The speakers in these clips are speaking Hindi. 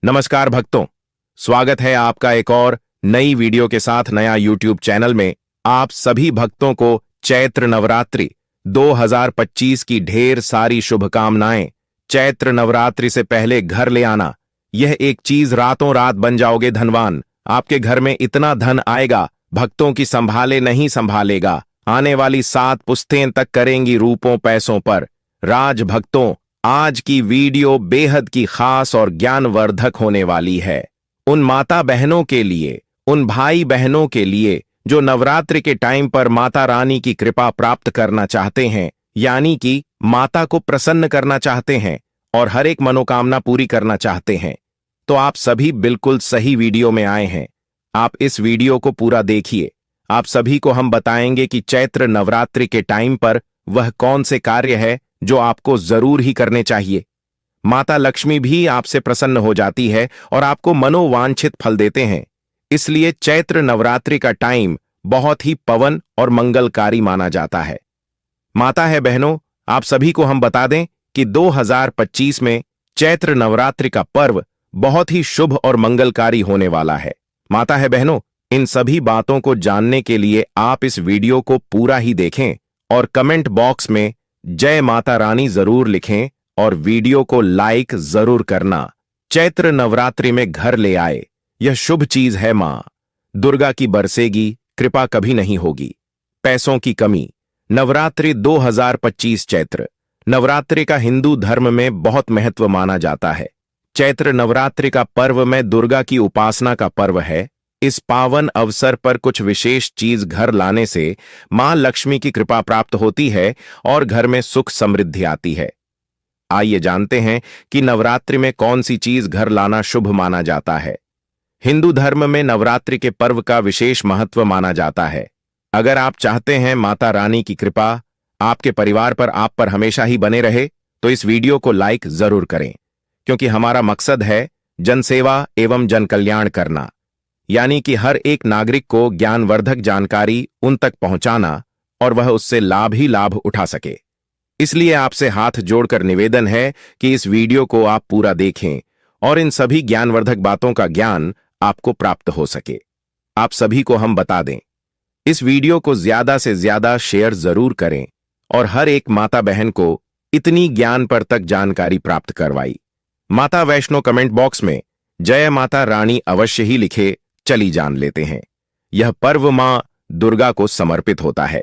नमस्कार भक्तों, स्वागत है आपका एक और नई वीडियो के साथ नया यूट्यूब चैनल में। आप सभी भक्तों को चैत्र नवरात्रि 2025 की ढेर सारी शुभकामनाएं। चैत्र नवरात्रि से पहले घर ले आना, यह एक चीज रातों रात बन जाओगे धनवान। आपके घर में इतना धन आएगा, भक्तों की संभाले नहीं संभालेगा। आने वाली 7 पुश्तें तक करेंगी रूपों पैसों पर राज। भक्तों, आज की वीडियो बेहद की खास और ज्ञानवर्धक होने वाली है। उन माता बहनों के लिए, उन भाई बहनों के लिए जो नवरात्रि के टाइम पर माता रानी की कृपा प्राप्त करना चाहते हैं, यानी कि माता को प्रसन्न करना चाहते हैं और हर एक मनोकामना पूरी करना चाहते हैं, तो आप सभी बिल्कुल सही वीडियो में आए हैं। आप इस वीडियो को पूरा देखिए। आप सभी को हम बताएंगे कि चैत्र नवरात्रि के टाइम पर वह कौन से कार्य है जो आपको जरूर ही करने चाहिए। माता लक्ष्मी भी आपसे प्रसन्न हो जाती है और आपको मनोवांछित फल देते हैं। इसलिए चैत्र नवरात्रि का टाइम बहुत ही पवन और मंगलकारी माना जाता है। माता है बहनों, आप सभी को हम बता दें कि 2025 में चैत्र नवरात्रि का पर्व बहुत ही शुभ और मंगलकारी होने वाला है। माता है बहनों, इन सभी बातों को जानने के लिए आप इस वीडियो को पूरा ही देखें और कमेंट बॉक्स में जय माता रानी जरूर लिखें और वीडियो को लाइक जरूर करना। चैत्र नवरात्रि में घर ले आए, यह शुभ चीज है। मां दुर्गा की बरसेगी कृपा कभी नहीं होगी। पैसों की कमी। नवरात्रि 2025 चैत्र नवरात्रि का हिंदू धर्म में बहुत महत्व माना जाता है। चैत्र नवरात्रि का पर्व में दुर्गा की उपासना का पर्व है। इस पावन अवसर पर कुछ विशेष चीज घर लाने से मां लक्ष्मी की कृपा प्राप्त होती है और घर में सुख समृद्धि आती है। आइए जानते हैं कि नवरात्रि में कौन सी चीज घर लाना शुभ माना जाता है। हिंदू धर्म में नवरात्रि के पर्व का विशेष महत्व माना जाता है। अगर आप चाहते हैं माता रानी की कृपा आपके परिवार पर, आप पर हमेशा ही बने रहे, तो इस वीडियो को लाइक जरूर करें, क्योंकि हमारा मकसद है जनसेवा एवं जन कल्याण करना, यानी कि हर एक नागरिक को ज्ञानवर्धक जानकारी उन तक पहुंचाना और वह उससे लाभ ही लाभ उठा सके। इसलिए आपसे हाथ जोड़कर निवेदन है कि इस वीडियो को आप पूरा देखें और इन सभी ज्ञानवर्धक बातों का ज्ञान आपको प्राप्त हो सके। आप सभी को हम बता दें, इस वीडियो को ज्यादा से ज्यादा शेयर जरूर करें और हर एक माता बहन को इतनी ज्ञान पर तक जानकारी प्राप्त करवाई। माता वैष्णो कमेंट बॉक्स में जय माता रानी अवश्य ही लिखे। चली जान लेते हैं। यह पर्व मां दुर्गा को समर्पित होता है।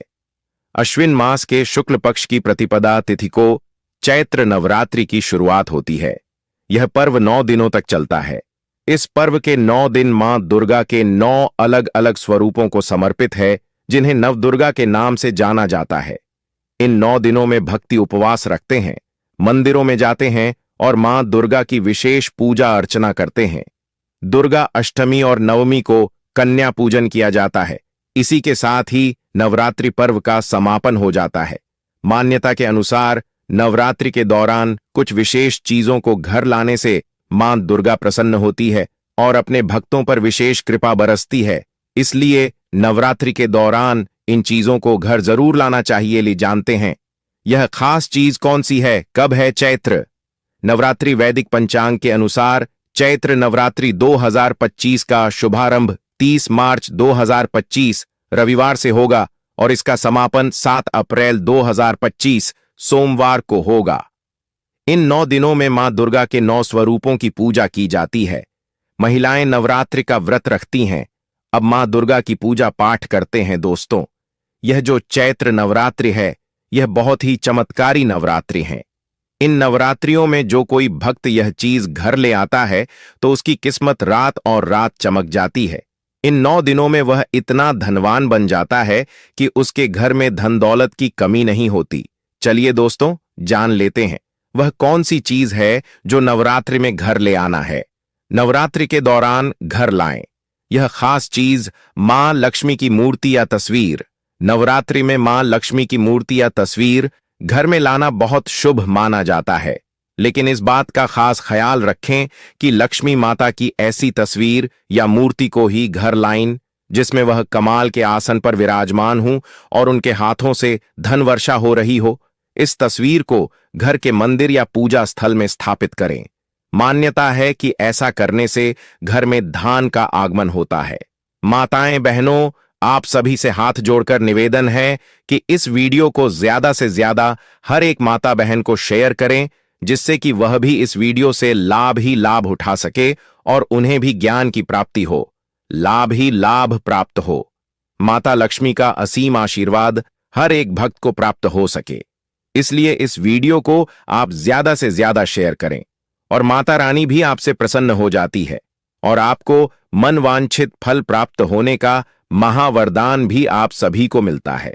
अश्विन मास के शुक्ल पक्ष की प्रतिपदा तिथि को चैत्र नवरात्रि की शुरुआत होती है। यह पर्व 9 दिनों तक चलता है। इस पर्व के 9 दिन मां दुर्गा के 9 अलग अलग स्वरूपों को समर्पित है, जिन्हें नवदुर्गा के नाम से जाना जाता है। इन 9 दिनों में भक्ति उपवास रखते हैं, मंदिरों में जाते हैं और मां दुर्गा की विशेष पूजा अर्चना करते हैं। दुर्गा अष्टमी और नवमी को कन्या पूजन किया जाता है। इसी के साथ ही नवरात्रि पर्व का समापन हो जाता है। मान्यता के अनुसार नवरात्रि के दौरान कुछ विशेष चीजों को घर लाने से मां दुर्गा प्रसन्न होती है और अपने भक्तों पर विशेष कृपा बरसती है। इसलिए नवरात्रि के दौरान इन चीजों को घर जरूर लाना चाहिए। ले जानते हैं यह खास चीज कौन सी है, कब है चैत्र नवरात्रि। वैदिक पंचांग के अनुसार चैत्र नवरात्रि 2025 का शुभारंभ 30 मार्च 2025 रविवार से होगा और इसका समापन 7 अप्रैल 2025 सोमवार को होगा। इन 9 दिनों में मां दुर्गा के 9 स्वरूपों की पूजा की जाती है। महिलाएं नवरात्रि का व्रत रखती हैं। अब मां दुर्गा की पूजा पाठ करते हैं। दोस्तों, यह जो चैत्र नवरात्रि है, यह बहुत ही चमत्कारी नवरात्रि है। इन नवरात्रियों में जो कोई भक्त यह चीज घर ले आता है तो उसकी किस्मत रात और रात चमक जाती है। इन 9 दिनों में वह इतना धनवान बन जाता है कि उसके घर में धन दौलत की कमी नहीं होती। चलिए दोस्तों, जान लेते हैं वह कौन सी चीज है जो नवरात्रि में घर ले आना है। नवरात्रि के दौरान घर लाएं। यह खास चीज मां लक्ष्मी की मूर्ति या तस्वीर। नवरात्रि में मां लक्ष्मी की मूर्ति या तस्वीर घर में लाना बहुत शुभ माना जाता है, लेकिन इस बात का खास ख्याल रखें कि लक्ष्मी माता की ऐसी तस्वीर या मूर्ति को ही घर लाएं जिसमें वह कमाल के आसन पर विराजमान हूं और उनके हाथों से धन वर्षा हो रही हो। इस तस्वीर को घर के मंदिर या पूजा स्थल में स्थापित करें। मान्यता है कि ऐसा करने से घर में धान का आगमन होता है। माताएं बहनों, आप सभी से हाथ जोड़कर निवेदन है कि इस वीडियो को ज्यादा से ज्यादा हर एक माता बहन को शेयर करें, जिससे कि वह भी इस वीडियो से लाभ ही लाभ उठा सके और उन्हें भी ज्ञान की प्राप्ति हो, लाभ ही लाभ प्राप्त हो। माता लक्ष्मी का असीम आशीर्वाद हर एक भक्त को प्राप्त हो सके, इसलिए इस वीडियो को आप ज्यादा से ज्यादा शेयर करें और माता रानी भी आपसे प्रसन्न हो जाती है और आपको मनवांछित फल प्राप्त होने का महावरदान भी आप सभी को मिलता है।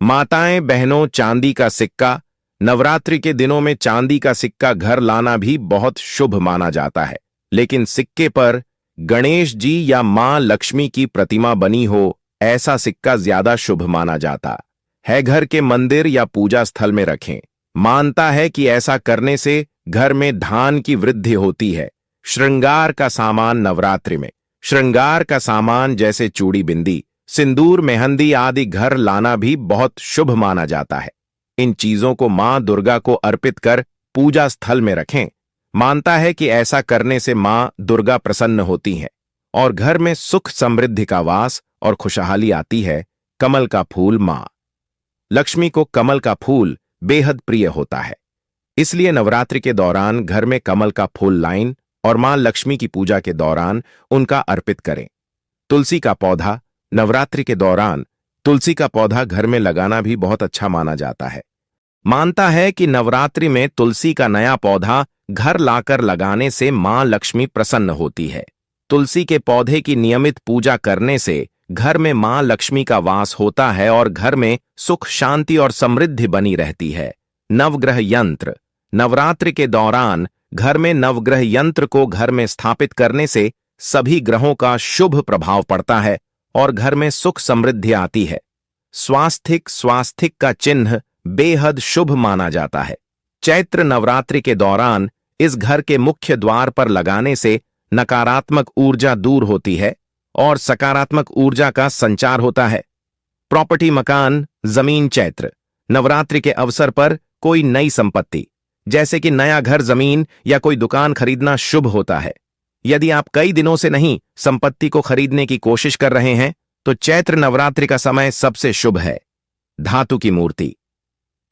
माताएं बहनों, चांदी का सिक्का, नवरात्रि के दिनों में चांदी का सिक्का घर लाना भी बहुत शुभ माना जाता है, लेकिन सिक्के पर गणेश जी या मां लक्ष्मी की प्रतिमा बनी हो, ऐसा सिक्का ज्यादा शुभ माना जाता है। घर के मंदिर या पूजा स्थल में रखें। मानता है कि ऐसा करने से घर में धान की वृद्धि होती है। श्रृंगार का सामान नवरात्रि में, श्रृंगार का सामान जैसे चूड़ी, बिंदी, सिंदूर, मेहंदी आदि घर लाना भी बहुत शुभ माना जाता है। इन चीजों को मां दुर्गा को अर्पित कर पूजा स्थल में रखें। मानता है कि ऐसा करने से मां दुर्गा प्रसन्न होती हैं और घर में सुख समृद्धि का वास और खुशहाली आती है। कमल का फूल, मां लक्ष्मी को कमल का फूल बेहद प्रिय होता है, इसलिए नवरात्रि के दौरान घर में कमल का फूल लाएं और मां लक्ष्मी की पूजा के दौरान उनका अर्पित करें। तुलसी का पौधा, नवरात्रि के दौरान तुलसी का पौधा घर में लगाना भी बहुत अच्छा माना जाता है। मानता है कि नवरात्रि में तुलसी का नया पौधा घर लाकर लगाने से मां लक्ष्मी प्रसन्न होती है। तुलसी के पौधे की नियमित पूजा करने से घर में मां लक्ष्मी का वास होता है और घर में सुख, शांति और समृद्धि बनी रहती है। नवग्रह यंत्र, नवरात्रि के दौरान घर में नवग्रह यंत्र को घर में स्थापित करने से सभी ग्रहों का शुभ प्रभाव पड़ता है और घर में सुख समृद्धि आती है। स्वास्थिक का चिन्ह बेहद शुभ माना जाता है। चैत्र नवरात्रि के दौरान इस घर के मुख्य द्वार पर लगाने से नकारात्मक ऊर्जा दूर होती है और सकारात्मक ऊर्जा का संचार होता है। प्रॉपर्टी, मकान, जमीन, चैत्र नवरात्रि के अवसर पर कोई नई संपत्ति जैसे कि नया घर, जमीन या कोई दुकान खरीदना शुभ होता है। यदि आप कई दिनों से नहीं संपत्ति को खरीदने की कोशिश कर रहे हैं तो चैत्र नवरात्रि का समय सबसे शुभ है। धातु की मूर्ति,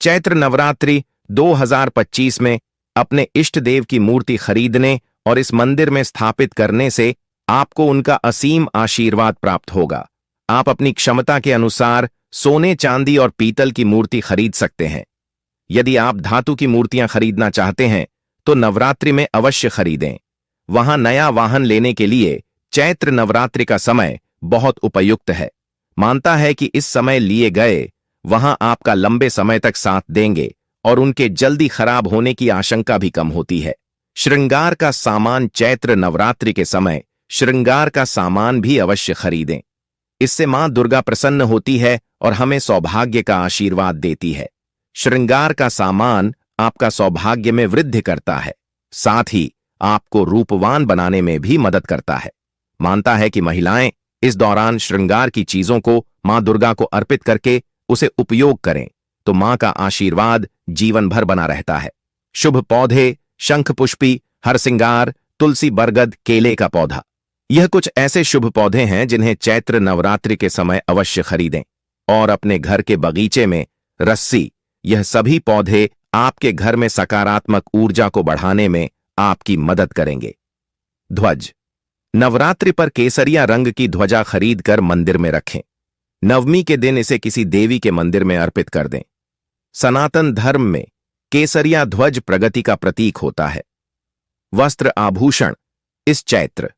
चैत्र नवरात्रि 2025 में अपने इष्ट देव की मूर्ति खरीदने और इस मंदिर में स्थापित करने से आपको उनका असीम आशीर्वाद प्राप्त होगा। आप अपनी क्षमता के अनुसार सोने, चांदी और पीतल की मूर्ति खरीद सकते हैं। यदि आप धातु की मूर्तियां खरीदना चाहते हैं तो नवरात्रि में अवश्य खरीदें। वहां नया वाहन लेने के लिए चैत्र नवरात्रि का समय बहुत उपयुक्त है। मानता है कि इस समय लिए गए वहां आपका लंबे समय तक साथ देंगे और उनके जल्दी खराब होने की आशंका भी कम होती है। श्रृंगार का सामान, चैत्र नवरात्रि के समय श्रृंगार का सामान भी अवश्य खरीदें। इससे मां दुर्गा प्रसन्न होती है और हमें सौभाग्य का आशीर्वाद देती है। श्रृंगार का सामान आपका सौभाग्य में वृद्धि करता है, साथ ही आपको रूपवान बनाने में भी मदद करता है। मानता है कि महिलाएं इस दौरान श्रृंगार की चीजों को मां दुर्गा को अर्पित करके उसे उपयोग करें तो मां का आशीर्वाद जीवन भर बना रहता है। शुभ पौधे, शंख पुष्पी, हरसिंगार, तुलसी, बरगद, केले का पौधा, यह कुछ ऐसे शुभ पौधे हैं जिन्हें चैत्र नवरात्रि के समय अवश्य खरीदें और अपने घर के बगीचे में रस्सी, यह सभी पौधे आपके घर में सकारात्मक ऊर्जा को बढ़ाने में आपकी मदद करेंगे। ध्वज, नवरात्रि पर केसरिया रंग की ध्वजा खरीदकर मंदिर में रखें। नवमी के दिन इसे किसी देवी के मंदिर में अर्पित कर दें। सनातन धर्म में केसरिया ध्वज प्रगति का प्रतीक होता है। वस्त्र, आभूषण, इस चैत्र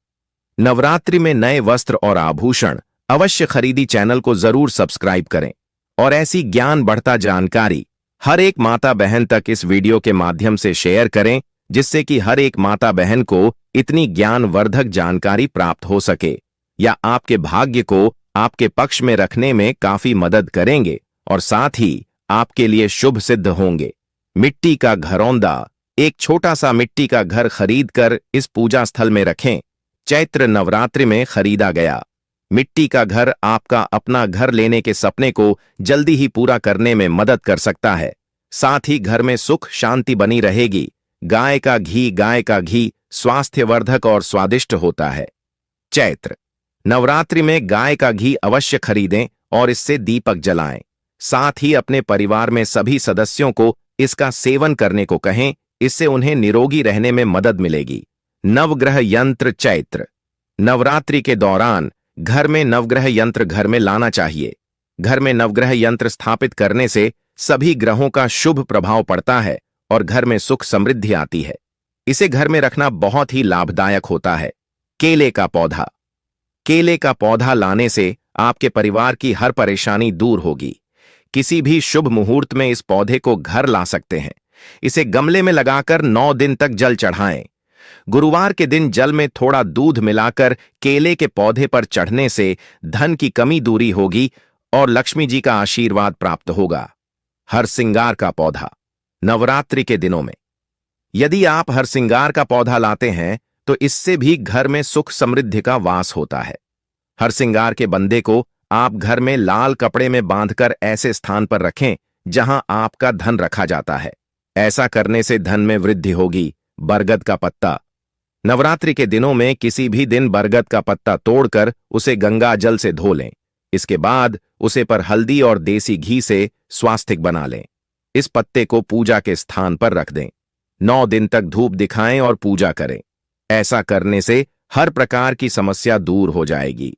नवरात्रि में नए वस्त्र और आभूषण अवश्य खरीदी। चैनल को जरूर सब्सक्राइब करें और ऐसी ज्ञान बढ़ता जानकारी हर एक माता बहन तक इस वीडियो के माध्यम से शेयर करें, जिससे कि हर एक माता बहन को इतनी ज्ञानवर्धक जानकारी प्राप्त हो सके या आपके भाग्य को आपके पक्ष में रखने में काफी मदद करेंगे और साथ ही आपके लिए शुभ सिद्ध होंगे। मिट्टी का घरौंदा, एक छोटा सा मिट्टी का घर खरीदकर इस पूजा स्थल में रखें। चैत्र नवरात्रि में खरीदा गया मिट्टी का घर आपका अपना घर लेने के सपने को जल्दी ही पूरा करने में मदद कर सकता है। साथ ही घर में सुख शांति बनी रहेगी। गाय का घी स्वास्थ्यवर्धक और स्वादिष्ट होता है। चैत्र नवरात्रि में गाय का घी अवश्य खरीदें और इससे दीपक जलाएं। साथ ही अपने परिवार में सभी सदस्यों को इसका सेवन करने को कहें, इससे उन्हें निरोगी रहने में मदद मिलेगी। नवग्रह यंत्र चैत्र नवरात्रि के दौरान घर में नवग्रह यंत्र घर में लाना चाहिए। घर में नवग्रह यंत्र स्थापित करने से सभी ग्रहों का शुभ प्रभाव पड़ता है और घर में सुख समृद्धि आती है। इसे घर में रखना बहुत ही लाभदायक होता है। केले का पौधा केले का पौधा लाने से आपके परिवार की हर परेशानी दूर होगी। किसी भी शुभ मुहूर्त में इस पौधे को घर ला सकते हैं। इसे गमले में लगाकर 9 दिन तक जल चढ़ाएं। गुरुवार के दिन जल में थोड़ा दूध मिलाकर केले के पौधे पर चढ़ने से धन की कमी दूरी होगी और लक्ष्मी जी का आशीर्वाद प्राप्त होगा। हरसिंगार का पौधा नवरात्रि के दिनों में यदि आप हरसिंगार का पौधा लाते हैं तो इससे भी घर में सुख समृद्धि का वास होता है। हरसिंगार के बंदे को आप घर में लाल कपड़े में बांधकर ऐसे स्थान पर रखें जहां आपका धन रखा जाता है। ऐसा करने से धन में वृद्धि होगी। बरगद का पत्ता नवरात्रि के दिनों में किसी भी दिन बरगद का पत्ता तोड़कर उसे गंगा जल से धो लें। इसके बाद उसे पर हल्दी और देसी घी से स्वास्तिक बना लें। इस पत्ते को पूजा के स्थान पर रख दें। 9 दिन तक धूप दिखाएं और पूजा करें। ऐसा करने से हर प्रकार की समस्या दूर हो जाएगी।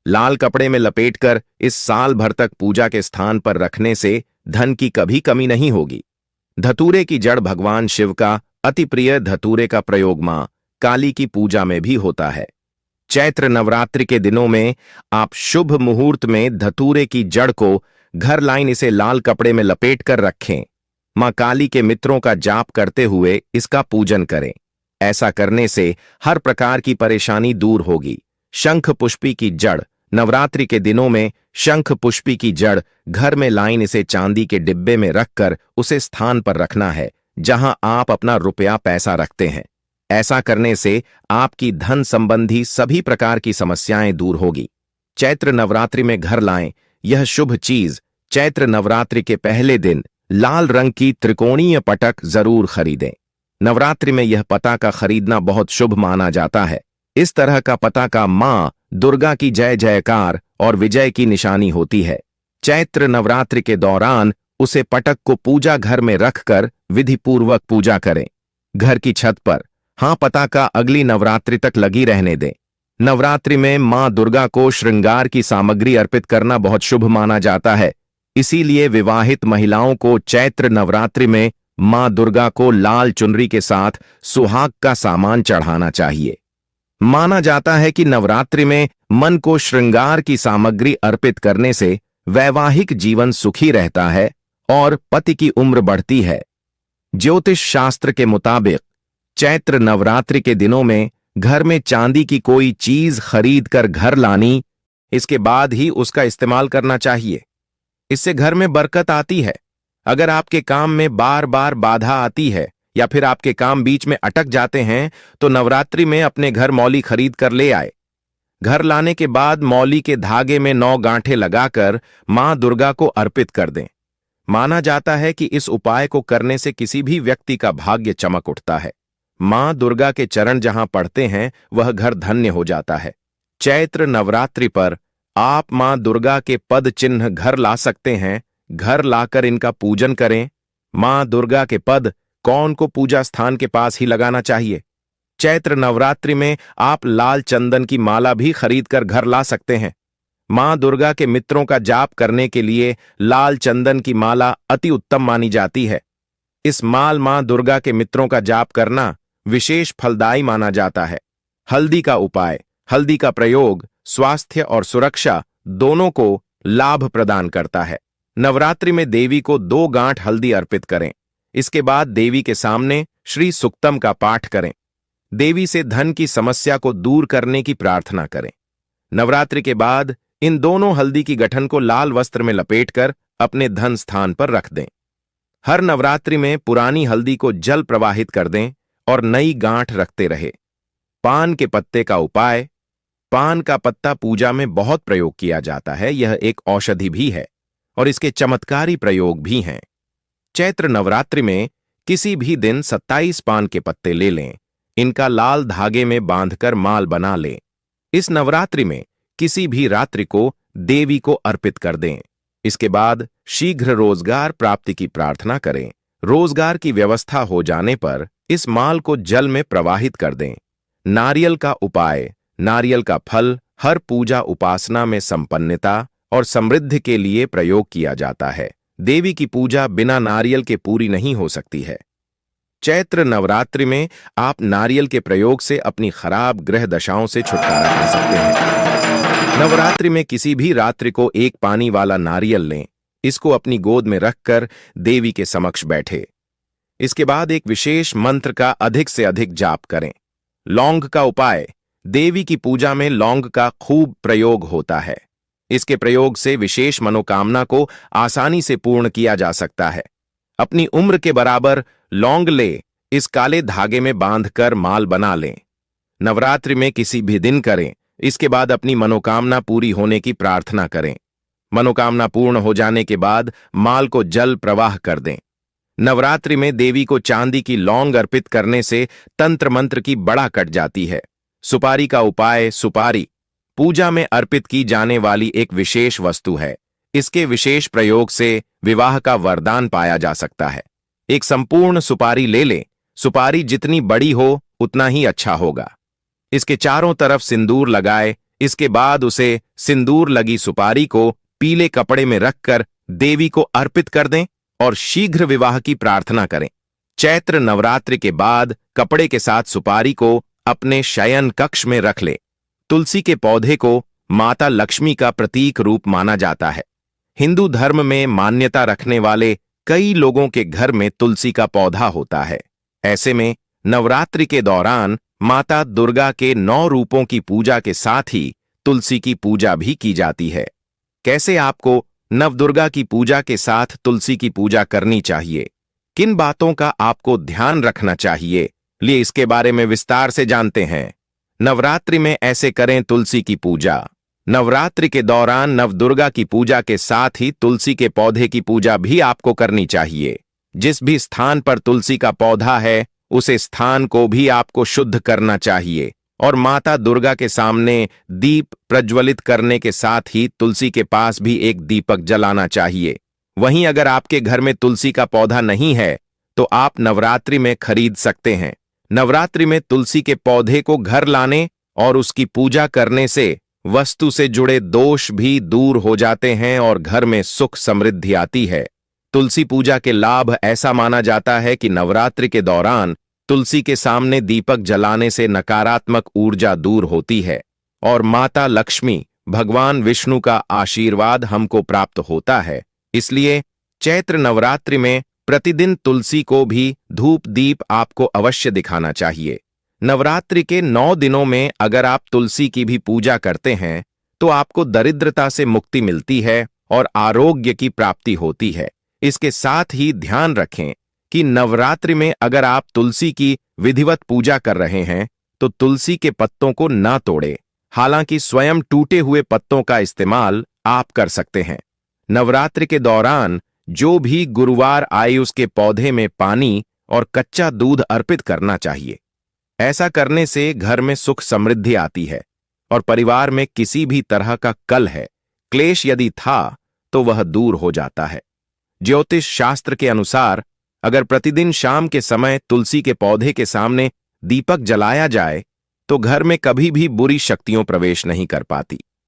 लाल कपड़े में लपेटकर इस साल भर तक पूजा के स्थान पर रखने से धन की कभी कमी नहीं होगी। धतूरे की जड़ भगवान शिव का अति प्रिय धतूरे का प्रयोग मां काली की पूजा में भी होता है। चैत्र नवरात्रि के दिनों में आप शुभ मुहूर्त में धतूरे की जड़ को घर लाइन इसे लाल कपड़े में लपेटकर रखें। मां काली के मित्रों का जाप करते हुए इसका पूजन करें। ऐसा करने से हर प्रकार की परेशानी दूर होगी। शंख पुष्पी की जड़ नवरात्रि के दिनों में शंख पुष्पी की जड़ घर में लाइन इसे चांदी के डिब्बे में रखकर उसे स्थान पर रखना है जहां आप अपना रुपया पैसा रखते हैं। ऐसा करने से आपकी धन संबंधी सभी प्रकार की समस्याएं दूर होगी। चैत्र नवरात्रि में घर लाएं यह शुभ चीज। चैत्र नवरात्रि के पहले दिन लाल रंग की त्रिकोणीय पटक जरूर खरीदें। नवरात्रि में यह पताका खरीदना बहुत शुभ माना जाता है। इस तरह का पताका मां दुर्गा की जय जयकार और विजय की निशानी होती है। चैत्र नवरात्रि के दौरान उसे पटक को पूजा घर में रखकर विधिपूर्वक पूजा करें। घर की छत पर पताका अगली नवरात्रि तक लगी रहने दें। नवरात्रि में मां दुर्गा को श्रृंगार की सामग्री अर्पित करना बहुत शुभ माना जाता है। इसीलिए विवाहित महिलाओं को चैत्र नवरात्रि में मां दुर्गा को लाल चुनरी के साथ सुहाग का सामान चढ़ाना चाहिए। माना जाता है कि नवरात्रि में मन को श्रृंगार की सामग्री अर्पित करने से वैवाहिक जीवन सुखी रहता है और पति की उम्र बढ़ती है। ज्योतिष शास्त्र के मुताबिक चैत्र नवरात्रि के दिनों में घर में चांदी की कोई चीज खरीद कर घर लानी, इसके बाद ही उसका इस्तेमाल करना चाहिए। इससे घर में बरकत आती है। अगर आपके काम में बार बार बाधा आती है या फिर आपके काम बीच में अटक जाते हैं तो नवरात्रि में अपने घर मौली खरीद कर ले आए। घर लाने के बाद मौली के धागे में 9 गांठें लगाकर मां दुर्गा को अर्पित कर दें। माना जाता है कि इस उपाय को करने से किसी भी व्यक्ति का भाग्य चमक उठता है। मां दुर्गा के चरण जहां पड़ते हैं वह घर धन्य हो जाता है। चैत्र नवरात्रि पर आप मां दुर्गा के पद चिन्ह घर ला सकते हैं। घर लाकर इनका पूजन करें। मां दुर्गा के पद कौन को पूजा स्थान के पास ही लगाना चाहिए। चैत्र नवरात्रि में आप लाल चंदन की माला भी खरीदकर घर ला सकते हैं। मां दुर्गा के मित्रों का जाप करने के लिए लाल चंदन की माला अति उत्तम मानी जाती है। इस मां दुर्गा के मित्रों का जाप करना विशेष फलदायी माना जाता है। हल्दी का उपाय हल्दी का प्रयोग स्वास्थ्य और सुरक्षा दोनों को लाभ प्रदान करता है। नवरात्रि में देवी को 2 गांठ हल्दी अर्पित करें। इसके बाद देवी के सामने श्री सुक्तम का पाठ करें। देवी से धन की समस्या को दूर करने की प्रार्थना करें। नवरात्रि के बाद इन दोनों हल्दी की गठन को लाल वस्त्र में लपेटकर अपने धन स्थान पर रख दें। हर नवरात्रि में पुरानी हल्दी को जल प्रवाहित कर दें और नई गांठ रखते रहे। पान के पत्ते का उपाय पान का पत्ता पूजा में बहुत प्रयोग किया जाता है। यह एक औषधि भी है और इसके चमत्कारी प्रयोग भी हैं। चैत्र नवरात्रि में किसी भी दिन 27 पान के पत्ते ले लें। इनका लाल धागे में बांधकर माल बना लें। इस नवरात्रि में किसी भी रात्रि को देवी को अर्पित कर दें। इसके बाद शीघ्र रोजगार प्राप्ति की प्रार्थना करें। रोजगार की व्यवस्था हो जाने पर इस माल को जल में प्रवाहित कर दें। नारियल का उपाय। नारियल का फल हर पूजा उपासना में संपन्नता और समृद्धि के लिए प्रयोग किया जाता है। देवी की पूजा बिना नारियल के पूरी नहीं हो सकती है। चैत्र नवरात्रि में आप नारियल के प्रयोग से अपनी खराब ग्रह दशाओं से छुटकारा पा सकते हैं। नवरात्रि में किसी भी रात्रि को एक पानी वाला नारियल लें। इसको अपनी गोद में रखकर देवी के समक्ष बैठे। इसके बाद एक विशेष मंत्र का अधिक से अधिक जाप करें। लौंग का उपाय। देवी की पूजा में लौंग का खूब प्रयोग होता है। इसके प्रयोग से विशेष मनोकामना को आसानी से पूर्ण किया जा सकता है। अपनी उम्र के बराबर लौंग ले इस काले धागे में बांधकर माल बना लें। नवरात्रि में किसी भी दिन करें। इसके बाद अपनी मनोकामना पूरी होने की प्रार्थना करें। मनोकामना पूर्ण हो जाने के बाद माल को जल प्रवाह कर दें। नवरात्रि में देवी को चांदी की लौंग अर्पित करने से तंत्र मंत्र की बड़ा कट जाती है। सुपारी का उपाय। सुपारी पूजा में अर्पित की जाने वाली एक विशेष वस्तु है। इसके विशेष प्रयोग से विवाह का वरदान पाया जा सकता है। एक संपूर्ण सुपारी ले लें। सुपारी जितनी बड़ी हो उतना ही अच्छा होगा। इसके चारों तरफ सिंदूर लगाए। इसके बाद उसे सिंदूर लगी सुपारी को पीले कपड़े में रखकर देवी को अर्पित कर दें और शीघ्र विवाह की प्रार्थना करें। चैत्र नवरात्रि के बाद कपड़े के साथ सुपारी को अपने शयन कक्ष में रख ले। तुलसी के पौधे को माता लक्ष्मी का प्रतीक रूप माना जाता है। हिंदू धर्म में मान्यता रखने वाले कई लोगों के घर में तुलसी का पौधा होता है। ऐसे में नवरात्रि के दौरान माता दुर्गा के 9 रूपों की पूजा के साथ ही तुलसी की पूजा भी की जाती है। कैसे आपको नवदुर्गा की पूजा के साथ तुलसी की पूजा करनी चाहिए, किन बातों का आपको ध्यान रखना चाहिए, लिए इसके बारे में विस्तार से जानते हैं। नवरात्रि में ऐसे करें तुलसी की पूजा। नवरात्रि के दौरान नवदुर्गा की पूजा के साथ ही तुलसी के पौधे की पूजा भी आपको करनी चाहिए। जिस भी स्थान पर तुलसी का पौधा है उसे स्थान को भी आपको शुद्ध करना चाहिए और माता दुर्गा के सामने दीप प्रज्वलित करने के साथ ही तुलसी के पास भी एक दीपक जलाना चाहिए। वहीं अगर आपके घर में तुलसी का पौधा नहीं है तो आप नवरात्रि में खरीद सकते हैं। नवरात्रि में तुलसी के पौधे को घर लाने और उसकी पूजा करने से वस्तु से जुड़े दोष भी दूर हो जाते हैं और घर में सुख समृद्धि आती है। तुलसी पूजा के लाभ। ऐसा माना जाता है कि नवरात्रि के दौरान तुलसी के सामने दीपक जलाने से नकारात्मक ऊर्जा दूर होती है और माता लक्ष्मी भगवान विष्णु का आशीर्वाद हमको प्राप्त होता है। इसलिए चैत्र नवरात्रि में प्रतिदिन तुलसी को भी धूप दीप आपको अवश्य दिखाना चाहिए। नवरात्रि के 9 दिनों में अगर आप तुलसी की भी पूजा करते हैं तो आपको दरिद्रता से मुक्ति मिलती है और आरोग्य की प्राप्ति होती है। इसके साथ ही ध्यान रखें कि नवरात्रि में अगर आप तुलसी की विधिवत पूजा कर रहे हैं तो तुलसी के पत्तों को ना तोड़े। हालांकि स्वयं टूटे हुए पत्तों का इस्तेमाल आप कर सकते हैं। नवरात्रि के दौरान जो भी गुरुवार आए उसके पौधे में पानी और कच्चा दूध अर्पित करना चाहिए। ऐसा करने से घर में सुख समृद्धि आती है और परिवार में किसी भी तरह का कलह है, क्लेश यदि था तो वह दूर हो जाता है। ज्योतिष शास्त्र के अनुसार अगर प्रतिदिन शाम के समय तुलसी के पौधे के सामने दीपक जलाया जाए तो घर में कभी भी बुरी शक्तियां प्रवेश नहीं कर पाती।